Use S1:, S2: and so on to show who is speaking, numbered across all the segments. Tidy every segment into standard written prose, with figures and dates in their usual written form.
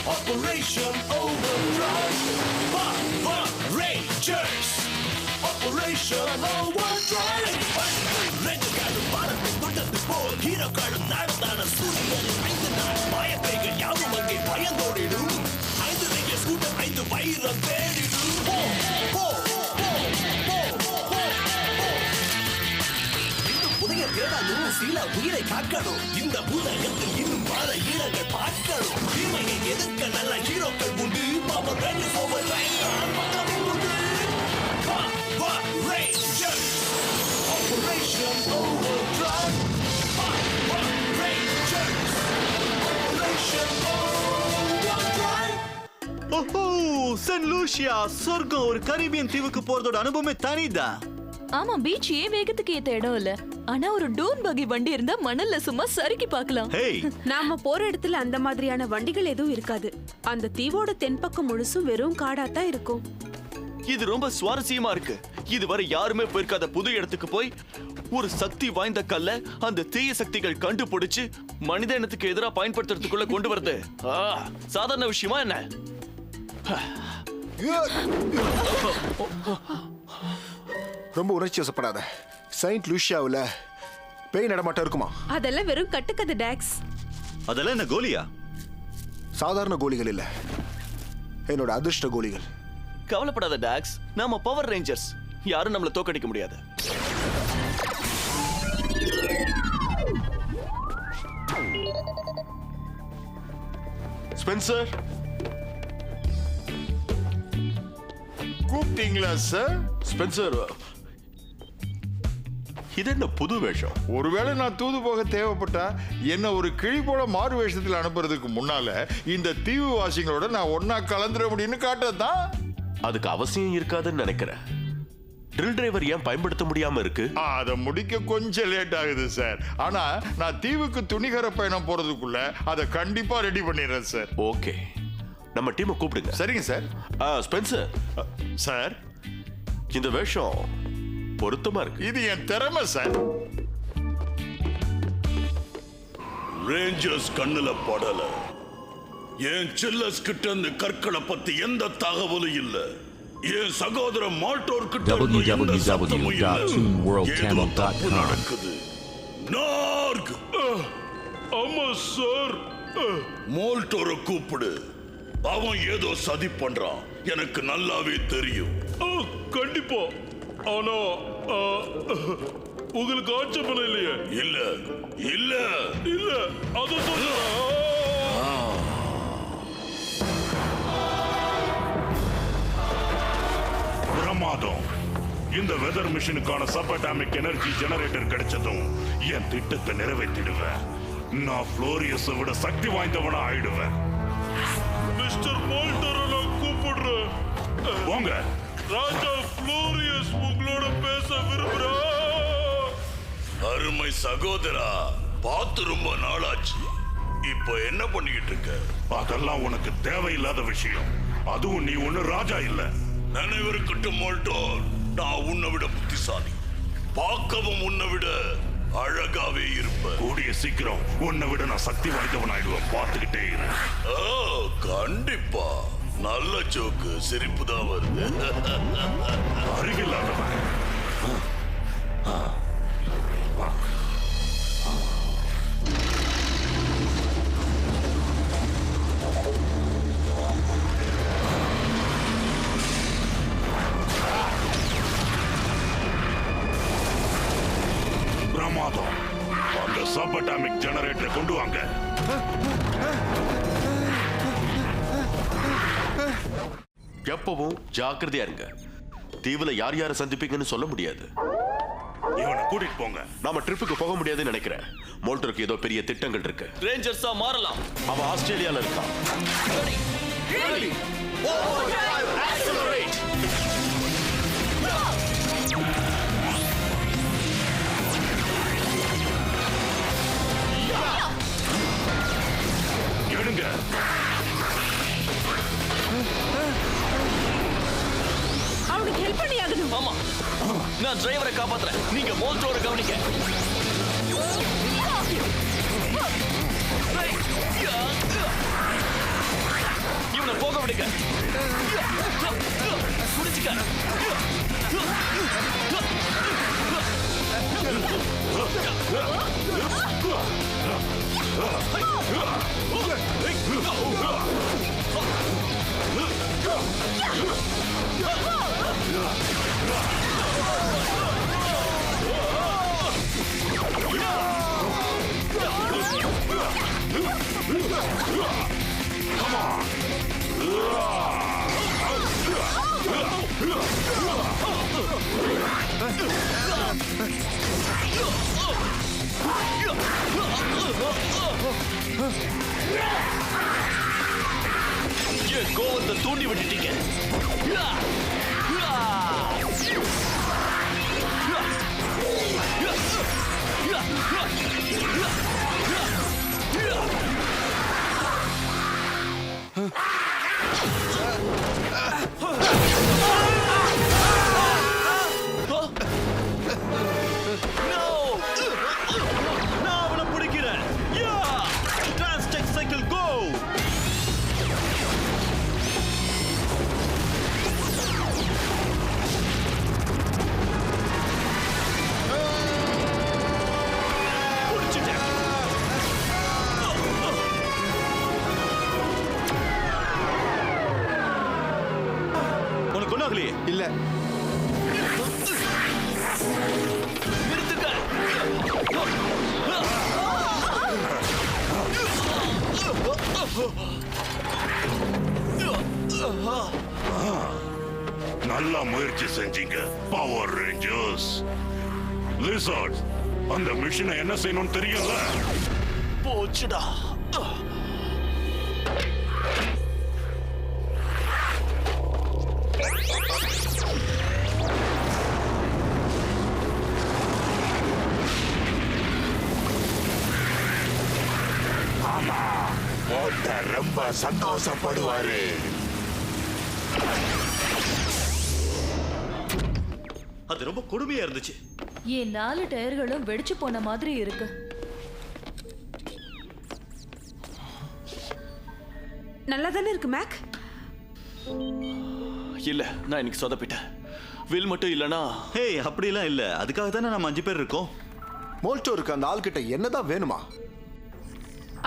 S1: Operation Overdrive. Power Rangers. Operation Overdrive. ரெண்டுக்காலும் பாரத்தை தொட்டது போல் ஹீரோக்களும் நடந்தான சூரியனின் 5 நாள் மாயப்பைகள் யாவும் அங்கே பயந்தோடிடும் 5 ரேஞ்சர்ஸ் கூட்டம் 5 வைரம் தேடிடும் இன்னும் புதிய தேடாலும் சில உயிரை காக்கணும் இந்த பூதகத்தில் இன்னும் பல ஈரங்கள் பார்க்கணும் தீமையை எதிர்க்க நல்ல ஹீரோக்கள் உண்டு பவர் ரேஞ்சர்ஸ் ஓவர்ட்ரைவ் பக்கமே உண்டு Power Rangers Operation Overdrive Power Rangers Operation Overdrive
S2: ஓஹோ சென்ட் லூசியா சொர்க்கம் ஒரு கரீபியன் தீவுக்கு போறதோட அனுபவமே தனிதான்.
S3: ஆமா பீச் வேகத்துக்கு ஏத்த இடம் இல்ல ஆனா ஒரு டூன் பகி வண்டி இருந்தா மணல்ல சும்மா சறுக்கி பார்க்கலாம்.
S4: நாம போற இடத்துல அந்த மாதிரியான வண்டிகள் எதுவும் இருக்காது. அந்த தீவோட தென்பக்கம் முழுசும் வெறும் காடாத்தான் இருக்கும்.
S5: இது ரொம்ப சுவாரஸ்யமா இருக்கு. இதுவரை யாருமே போயிருக்காத புது இடத்துக்கு போய் ஒரு சக்தி வாய்ந்த கல்ல அந்த தீய சக்திகள் கண்டுபிடிச்சு மனித இனத்துக்கு எதிராக பயன்படுத்துறதுக்குள்ள கொண்டு வருது சாதாரண விஷயமா என்ன?
S6: ரொம்ப உணர்ச்சி வசப்படாத. செயின்ட் லூசியாவுல பேய் நடமாட்டம் இருக்குமா?
S4: அதெல்லாம் வெறும் கட்டுக்கதை டாக்ஸ்.
S2: அதெல்லாம் என்ன கோலியா?
S6: சாதாரண கோலிகள் இல்ல, என்னோட அதிர்ஷ்ட கோலிகள்.
S5: கவலைப்படாத டாக்ஸ், நாம பவர் ரேஞ்சர்ஸ், யாரும் நம்மள தோக்கடிக்க முடியாது.
S7: ஸ்பென்சர் கூப்பிட்டீங்களா சார்? ஸ்பென்சர், இது என்ன புது வேஷம்? ஒருவேளை நான் தூது போக தேவைப்பட்டா என்ன ஒரு கிளி போல மாறு வேஷத்தில் அனுப்புறதுக்கு முன்னால இந்த தீவு வாசிகளோட நான் ஒன்னா கலந்துட முடியும்னு காட்டதான்.
S8: அதுக்கு அவசியம் இருக்காதுன்னு நினைக்கிறேன். ட்ரில் டிரைவர் ஏன் பயன்படுத்த முடியாம இருக்கு?
S7: அதை முடிக்க கொஞ்சம் லேட் ஆகுது சார். ஆனா நான் தீவுக்கு துணிகர பயணம் போறதுக்குள்ள அதை கண்டிப்பா ரெடி பண்ணிடுறேன் சார்.
S8: ஓகே, நம்ம டீமை கூப்பிடுங்க.
S7: சரிங்க சார்.
S8: ஸ்பென்சர்
S7: சார்,
S8: இந்த வேஷம் பொருத்தமா இருக்கு.
S7: இது என் திறமை சார்.
S1: ரேஞ்சர்ஸ் கண்ணுல படல. என் சில்லஸ் கிட்ட இருந்து கற்களை பத்தி எந்த தகவலும் இல்ல. என் சகோதர மால்டோர் கிட்ட
S9: www.2worldchannel.com
S1: நடக்குது. நார்க், ஆமா சார், மால்டோரை கூப்பிடு. அவன் ஏதோ சதி பண்றான், எனக்கு நல்லாவே தெரியும். கண்டிப்பா. ஆனா உங்களுக்கு ஆட்சேபனை இல்லையே? இல்ல இல்ல இல்ல, அது பிரமாதம். இந்த வெதர் மிஷனுக்கான சப்அட்டாமிக் எனர்ஜி ஜெனரேட்டர் கிடைச்சதும் என் திட்டத்தை நிறைவேற்றிடுவேன். நான் ஃப்ளோரியஸை விட சக்தி வாய்ந்தவனா ஆயிடுவேன். மிஸ்டர் மால்டரை நான் கூப்பிடுறேன். வாங்க. ராஜா ஃப்ளோரியஸ் உங்களோட பேச விரும்புறேன். அருமை சகோதரா, பார்த்து ரொம்ப நாளாச்சு. இப்போ என்ன பண்ணிக்கிட்டு இருக்க? அதெல்லாம் உனக்கு தேவையில்லாத விஷயம். அதுவும் நீ ஒண்ணு ராஜா இல்ல. நினைவிருக்கட்டும் மால்டோர், நான் உன்னை விட புத்திசாலி, பார்க்கவும் உன்னை விட அழகாவே இருப்ப. கூடிய சீக்கிரம் உன்னை விட நான் சக்தி வாய்ந்தவன் ஆயிடுவேன். பார்த்துக்கிட்டே இரு. கண்டிப்பா. நல்ல ஜோக்கு, சிரிப்பு தான் வருது. அருகில்லாதவன். பிரமாதம். அந்த சப்அட்டாமிக் ஜெனரேட்டரை கொண்டு வாங்க.
S8: எப்பவும் ஜாக்கிரதையா இருங்க. தீவுல யார் யாரை சந்திப்பீங்கன்னு சொல்ல முடியாது.
S1: இவனை கூட்டிட்டு போங்க.
S8: நாம ட்ரிப்புக்கு போக முடியாதுன்னு நினைக்கிறேன். மோல்டருக்கு ஏதோ பெரிய திட்டங்கள் இருக்கு.
S5: ரேஞ்சர்ஸா மாறலாம்.
S8: அவன் ஆஸ்திரேலியால இருக்கான்.
S1: எடுங்க.
S4: அவனுக்கு ஹெல்ப் பண்ணியாகணும்.
S5: ஆமா, நான் டிரைவரை காப்பாத்துறேன். நீங்க மோல்டோரை கவனிக்க. என் கோவத்தை தூண்டி விட்டுட்டீங்க.
S2: நான் அவனை பிடிக்கிறேன். டிரான்ஸ்டெக் சைக்கிள் கோ. உனக்கு ஒன்றாகலையே?
S6: இல்ல
S1: நல்லா முயற்சி செஞ்சீங்க பவர் ரேஞ்சர்ஸ். லிசார்ட், அந்த மிஷினை என்ன செய்யணும்னு தெரியல.
S5: போச்சுடா.
S1: ரொம்ப சந்தோஷப்படுவாரு.
S2: அது ரொம்ப கொடுமையா இருந்துச்சு.
S3: என் 4 டயர்களும் வெடிச்சு போன மாதிரி இருக்கு.
S4: நல்லா தானே இருக்கு மேக்.
S5: இல்ல, நான் இன்னைக்கு சொதப்பிட்டேன். வில் மட்டும் இல்லனா.
S2: ஹே, அப்படிலாம் இல்ல. அதுக்காக தானே நம்ம 5 பேர் இருக்கோம்.
S6: மோல்டோருக்கு அந்த ஆள் கிட்ட என்னதான் வேணுமா?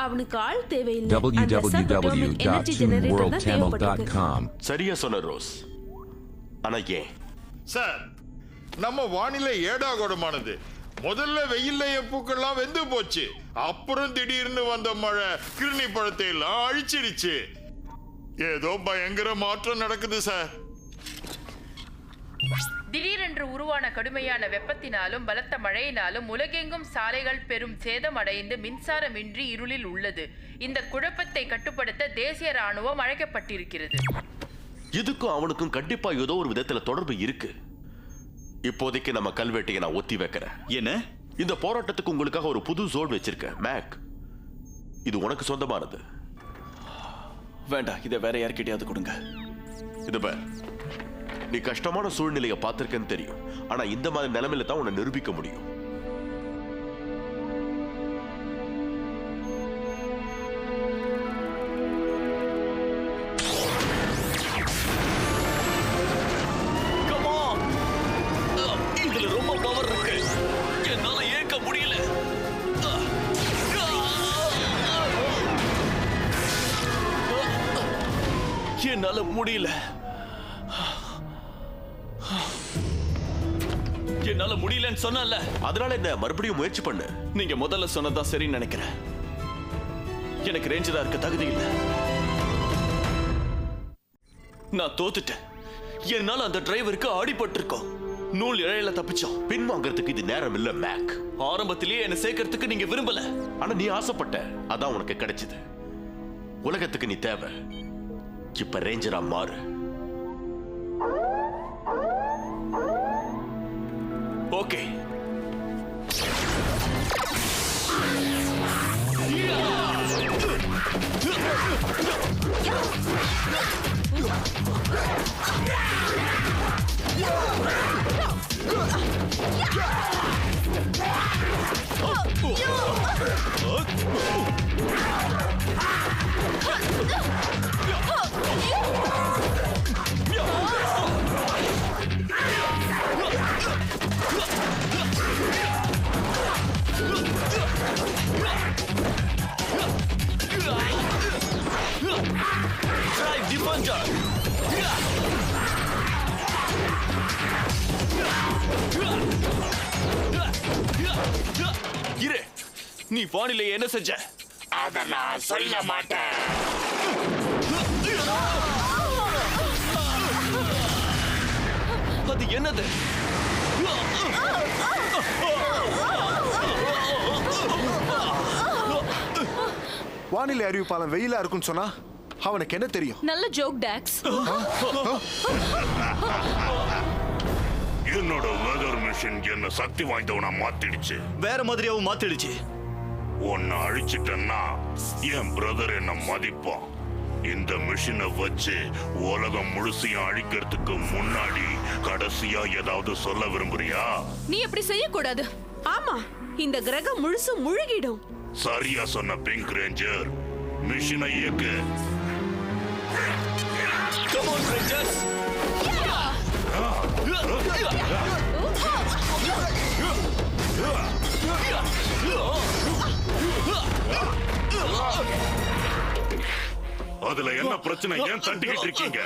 S4: அவனுக்கு ஆள் தேவையில்லை. அந்த subatomic energy generator தான் தேவைப்படுது.
S8: www.tamil.com சரியா சொன்ன ரோஸ். ஆனா ஏன்
S7: சார், நம்ம வானிலை ஏடாகோடமானது. முதல்ல வெயில்ல பூக்கெல்லாம் வெந்து போச்சு. அப்புறம் திடீர்னு வந்த மழை கிருணி பழத்தை எல்லாம் அழிச்சிடுச்சு. ஏதோ பயங்கர மாற்றம் நடக்குது சார்.
S9: திடீரென்று உருவான கடுமையான வெப்பத்தினாலும் பலத்த மழையினாலும் உலகெங்கும் சாலைகள் பெரும் சேதம் அடைந்து மின்சாரமின்றி இருளில் உள்ளது. இந்த குழப்பத்தை கட்டுப்படுத்த தேசிய ராணுவம் அழைக்கப்பட்டிருக்கிறது.
S8: இதுக்கும் அவனுக்கும் கண்டிப்பா ஏதோ ஒரு விதத்துல தொடர்பு இருக்கு. இப்போதைக்கு நம்ம கல்வெட்டையை நான் ஒத்தி வைக்கிறேன்.
S2: என்ன?
S8: இந்த போராட்டத்துக்கு உங்களுக்காக ஒரு புது ஜோன் வச்சிருக்கேன் மேக். இது உனக்கு சொந்தமானது.
S5: வேண்டாம், இதை வேற யார்கிட்டயாவது கொடுங்க.
S8: இது பார், நீ கஷ்டமான சூழ்நிலையை பார்த்திருக்கேன்னு தெரியும். ஆனா இந்த மாதிரி நிலைமையில தான் உன்னை நிரூபிக்க முடியும்.
S5: இதுல ரொம்ப பவர் இருக்கு. என்னால ஏற்க முடியல. என்னால முடியல. என்னால முடியலன்னு சொன்னல.
S8: அதனால என்ன, மறுபடியும் முயற்சி பண்ணு.
S5: நீங்க முதல்ல சொன்னதா சரின்னு நினைக்கிறேன். எனக்கு ரேஞ்சரா இருக்க தகுதி இல்லை. நான் தோத்துட்டேன். என்னால அந்த டிரைவருக்கு அடிபட்டிருக்கோம். நூல் இழையில தப்பிச்சோம்.
S8: பின்வாங்கிறதுக்கு இது நேரம் இல்ல மேக்.
S5: ஆரம்பத்திலேயே என்ன சேர்க்கறதுக்கு நீங்க விரும்பல.
S8: ஆனா நீ ஆசைப்பட்ட, அதான் உனக்கு கிடைச்சது. உலகத்துக்கு நீ தேவை. இப்ப ரேஞ்சரா மாறு.
S5: ஓகே. Drive Defender! இரு, நீ வானிலை என்ன செஞ்ச?
S1: அத நான் சொல்ல மாட்டேன்.
S5: அது என்னது?
S6: வானிலை அறிவிப்பாளன் வெயிலா இருக்குன்னு சொன்னா அவனுக்கு என்ன தெரியும்?
S3: நல்ல ஜோக் டாக்ஸ்.
S1: என்னோட வெதர் மிஷின் என்ன சக்தி வாய்ந்தவனா மாத்திடுச்சு.
S2: வேற மாதிரியாவும் மாத்திடுச்சு.
S1: உன்னை அழிச்சிட்டேன்னா என் பிரதர் என்ன மதிப்பான். இந்த மிஷினை வச்சு உலகம் முழுசையும் அழிக்கிறதுக்கு முன்னாடி கடைசியா ஏதாவது சொல்ல விரும்புறியா?
S3: நீ அப்படி செய்யக்கூடாது.
S4: ஆமா, இந்த கிரகம் முழுசும் முழுகிடும்.
S1: சரியா சொன்ன பிங்க் ரேஞ்சர். மிஷினை இயக்கு.
S5: Come on, Rangers!
S1: அதுல என்ன பிரச்சனை? ஏன் தட்டிக்கிட்டு இருக்கீங்க?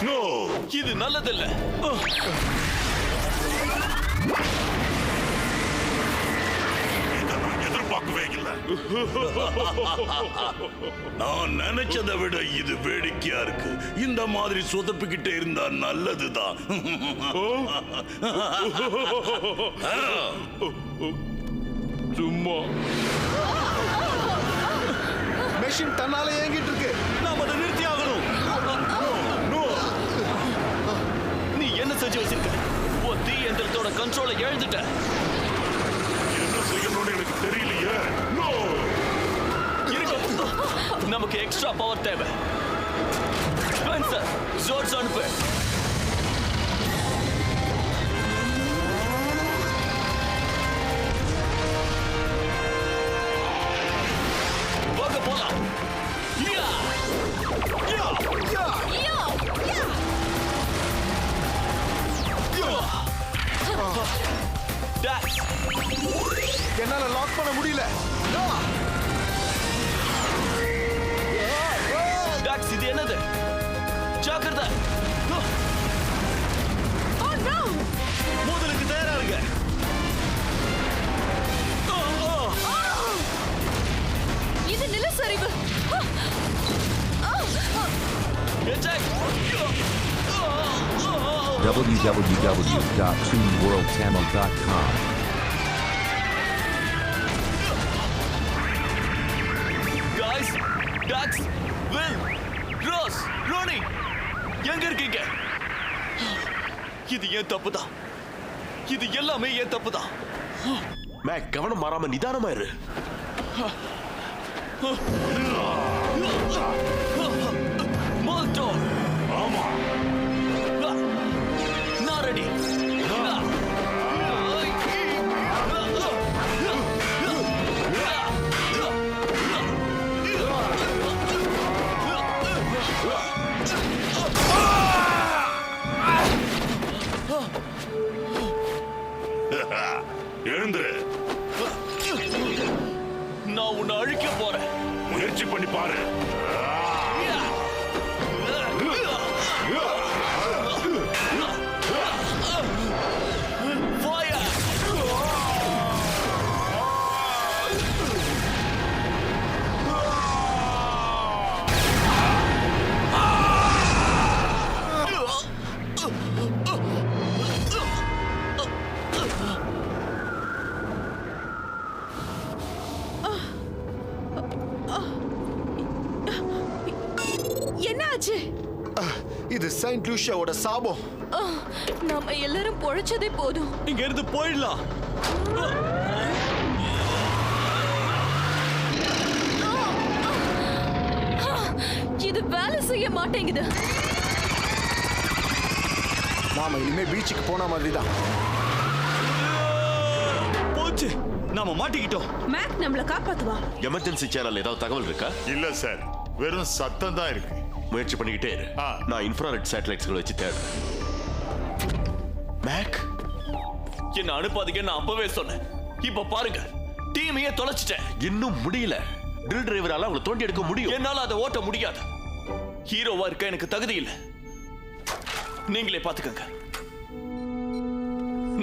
S1: நோ,
S5: இது நல்லதில்ல.
S1: இதை நான் எதிர்பார்க்கவே இல்லை. நான் நினைச்சதை விட இது வேடிக்கையா இருக்கு. இந்த மாதிரி சொதப்பிக்கிட்டே இருந்தா நல்லதுதான்.
S7: சும்மா
S6: மெஷின் தன்னால ஏங்கிட்டு இருக்கு.
S2: நாம அதை நிறுத்தி ஆகணும்.
S5: நீ என்ன செஞ்சு வச்சிருக்க? உன் தீ எந்திரத்தோட கண்ட்ரோலை இழந்துட்ட.
S1: என்ன செய்யணும்னு எனக்கு தெரியலையே. நோ,
S5: நமக்கு எக்ஸ்ட்ரா பவர் தேவை. ஸ்பென்சர், ஜோர்ஸ் அனுப்பு. வாங்க போலாம். யா! யா! யா! டாக்ஸ்,
S6: என்னால லாக் பண்ண முடியல.
S5: டாக்ஸ், இது என்னது? ஜாக்கிரதை.
S2: மோதலுக்கு தயாரா இருங்க.
S3: இது நிலச்சரிவு.
S5: Attack!
S10: www.toonworldtamil.com.
S5: Guys, Dax, Will, Ross, Ronnie, எங்க இருக்கீங்க? இது ஏன் தப்புதான். இது எல்லாமே ஏன் தப்புதான்.
S8: மேக், கவனம் மாறாம நிதானமா இரு.
S5: Molotov.
S1: ஆமா,
S5: நான் ரெடி.
S1: எழுந்துரு.
S5: நான் உன்னை அழிக்க போறேன்.
S1: முயற்சி பண்ணி பாரு.
S5: Fire!
S4: என்ன ஆச்சு?
S6: இது செயின்ட் லூசியாவோட சாபம்.
S3: நாம எல்லாரும் பொழைச்சதே போதும்.
S2: இங்க இருந்து போயிடலாம்.
S3: இது வேலை செய்ய மாட்டேங்குது.
S6: நாம இனிமே பீச்சுக்கு போன மாதிரி தான்.
S2: போச்சு, நாம மாட்டிக்கிட்டோம்.
S4: மேக் நம்மள காப்பாத்துவா.
S8: எமர்ஜென்சி சேனல் ஏதாவது தகவல் இருக்கா?
S7: இல்ல சார், வெறும் சத்தம் தான் இருக்கு.
S8: முயற்சி பண்ணிக்கிட்டே இரு. நான் இன்ஃப்ராரெட் சேட்டலைட்ஸ்களை வச்சு தேடுறேன். மேக்,
S5: என்ன அனுப்பாதீங்க, நான் அப்பவே சொன்னேன். இப்ப பாருங்க, டீமையே தொலைச்சிட்டேன்.
S8: இன்னும் முடியல. ட்ரில் டிரைவரால அவங்களை தோண்டி எடுக்க முடியும்.
S5: என்னால அதை ஓட்ட முடியாது. ஹீரோவா இருக்க எனக்கு தகுதி இல்லை. நீங்களே பாத்துக்கங்க.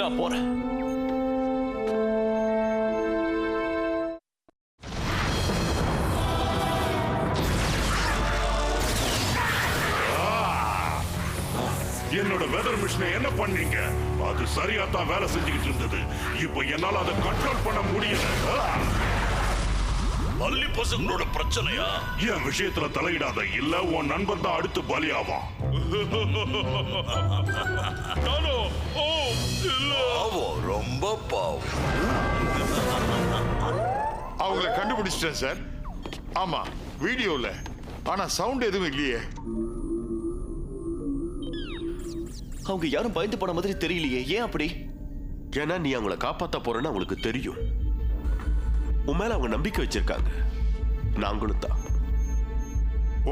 S5: நான் போறேன்.
S1: என்னோட வெதர் மிஷினை என்ன பண்ணீங்க? அது சரியா தான் வேலை செஞ்சுக்கிட்டு இருந்தது. இப்போ என்னால அதை கண்ட்ரோல் பண்ண முடியல. பள்ளி பசங்களோட பிரச்சனையா? என் விஷயத்துல தலையிடாத, இல்ல உன் நண்பன் தான் அடுத்து பலியாவான்.
S7: ரொம்ப பாவம். அவங்களை கண்டுபிடிச்சிட்டேன் சார். ஆமா, வீடியோல. ஆனா சவுண்ட் எதுவும் இல்லையே.
S5: அவங்க யாரும் பயந்து போன மாதிரி தெரியலையே. ஏன் அப்படி?
S8: ஏன்னா நீ அவங்கள காப்பாத்த போறேன்னு அவங்களுக்கு தெரியும். உன் மேல அவங்க நம்பிக்கை வச்சிருக்காங்க. நாங்களும் தான்.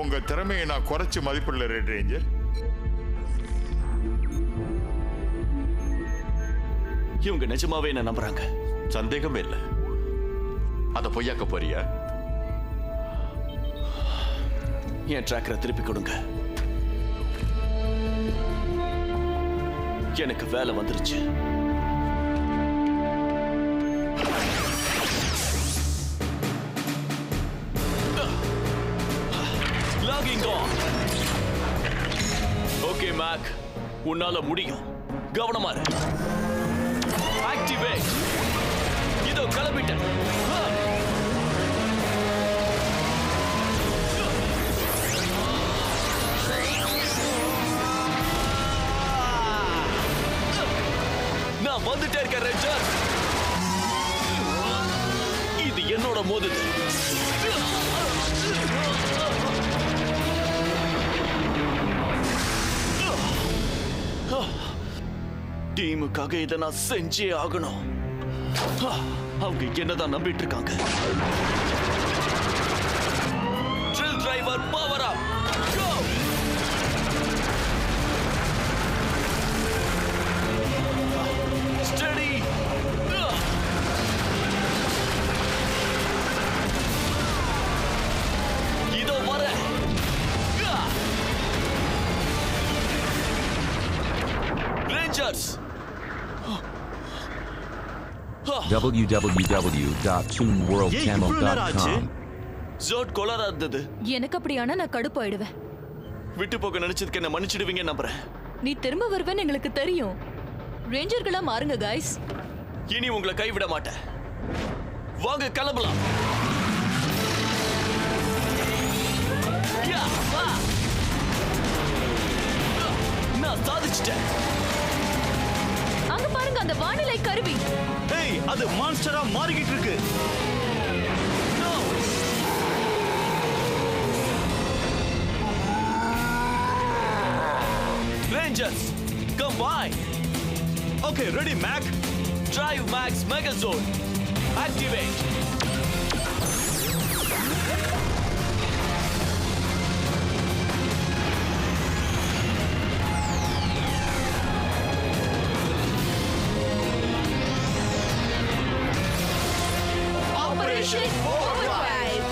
S7: உங்க திறமையை நான் குறைச்சு மதிப்பிடல ரெட் ரேஞ்சர்.
S5: இவங்க நிஜமாவே என்ன நம்புறாங்க.
S8: சந்தேகமே இல்லை. அத பொய்யாக்க போறியா?
S5: என் டிராக்கரை திருப்பி கொடுங்க. எனக்கு வேலை வந்துருச்சு. ஓகே மேக், உன்னால முடியும். கவனமா இரு. ஆக்டிவேட். இதோ கிளம்பிட்டேன். நான் வந்துட்டே இருக்கேன் ரேஞ்சர். இது என்னோட மோதுது. டீமுக்காக இதை நான் செஞ்சே ஆகணும். அவங்க என்னதான் நம்பிட்டு இருக்காங்க. Drill driver power up. Go. Study. இதோ வரேன். ரேஞ்சர்ஸ்.
S10: www.toonworldchannel.com.
S5: ஜோட் கொலரா இருந்தது.
S3: எனக்கு அப்படியானா நான் கடுப்பாயிடுவேன்.
S5: விட்டு போக நினைச்சதுக்கு என்ன மன்னிச்சிடுவீங்க நம்புறேன்.
S3: நீ திரும்ப வருவேன்னு எங்களுக்கு தெரியும். ரேஞ்சர்களா மாறுங்க गाइस.
S5: இனி உங்களை கைவிட மாட்டேன். வாங்க கிளம்பலாம். நான் சாதிச்சிட்டேன்.
S3: அங்க பாருங்க அந்த வானிலை கருவி.
S2: ஏய், அது மான்ஸ்டரா மாறிக்கிட்டு இருக்கு.
S5: Rangers, combine.
S2: Okay, ready, Mac.
S5: Drive Max Megazone. Activate.
S3: Operation Overdrive.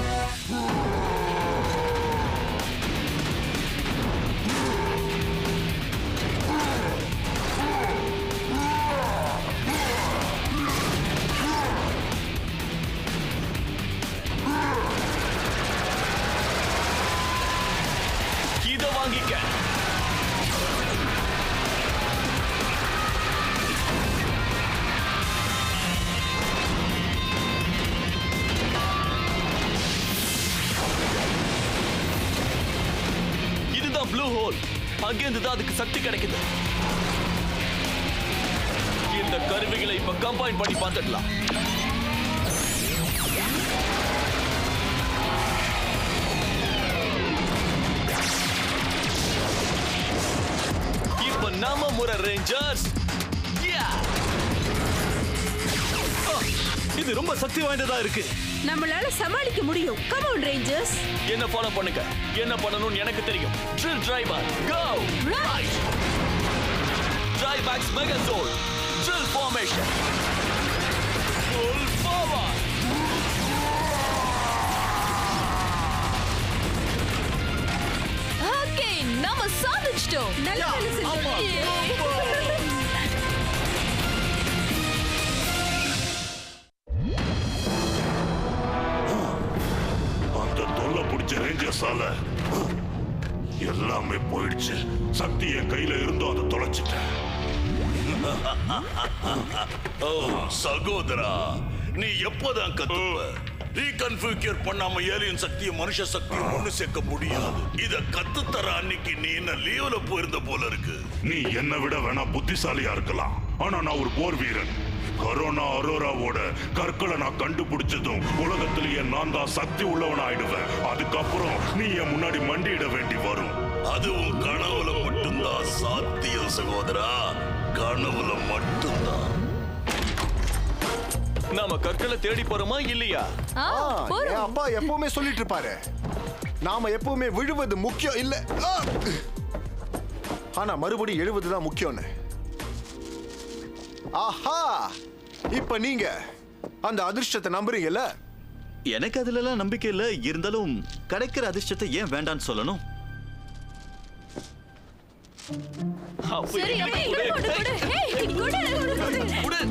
S5: இத வாங்கிக்க. இதுதான் ப்ளூ ஹோல். அங்கிருந்து தான் அதுக்கு சக்தி கிடைக்குது. இந்த கருவிகளை இப்ப கம்பைன் பண்ணி பார்த்துடலாம். இப்ப நாம முறை ரேஞ்சர்ஸ்.
S2: இது ரொம்ப சக்தி வாய்ந்ததா இருக்கு.
S4: நம்மளால சமாளிக்க முடியும். Come on rangers.
S5: என்ன ஃபாலோ பண்ணுங்க. என்ன பண்ணணும்னு எனக்கு தெரியும். Drill driver go right. Drive max megazord. Drill formation. Full forward.
S3: Okay, நாம சாதிச்சிட்டோம்.
S4: நல்ல வேலை செஞ்சோம்.
S1: ஆரம்பிச்ச ரேஞ்சர்ஸால எல்லாமே போயிடுச்சு. சக்தி என் கையில இருந்தோ அதை தொலைச்சிட்டேன்.
S11: ஓ சகோதரா, நீ எப்போதான் கத்துவ? ரீகன்ஃபிகர் பண்ணாம ஏலியன் சக்தியை மனுஷ சக்தியை ஒண்ணு சேர்க்க முடியாது. இத கத்துத்தர அன்னைக்கு நீ என்ன லீவ்ல போயிருந்த போல இருக்கு.
S1: நீ என்ன விட வேணா புத்திசாலியா இருக்கலாம், ஆனா நான் ஒரு போர் வீரன். கரோனா அரோராவோட கற்களை நான் கண்டுபிடிச்சதும் உலகத்திலேயே நான் தான் சக்தி உள்ளவன் ஆயிடுவேன். அதுக்கப்புறம் நீ என் முன்னாடி மண்டியிட வேண்டி வரும்.
S11: அதுவும் கனவுல மட்டும்தான் சாத்தியம் சகோதரா, கனவுல மட்டும்தான்.
S5: நாம கற்களை தேடி போறோமா இல்லையா?
S6: என் அப்பா எப்பவுமே சொல்லிட்டு இருப்பாரு, நாம எப்பவுமே விழுவது முக்கியம் இல்ல, ஆனா மறுபடியும் எழுவதுதான் முக்கியம்னு. ஆஹா, இப்ப நீங்க அந்த அதிர்ஷ்டத்தை நம்புறீங்கல்ல?
S2: எனக்கு அதுல நம்பிக்கை இல்ல. இருந்தாலும் கிடைக்கிற அதிர்ஷ்டத்தை ஏன் வேண்டான்னு சொல்லணும்?
S3: சரி அப்ப கொடு கொடு கொடு. ஏய் கொடு கொடு.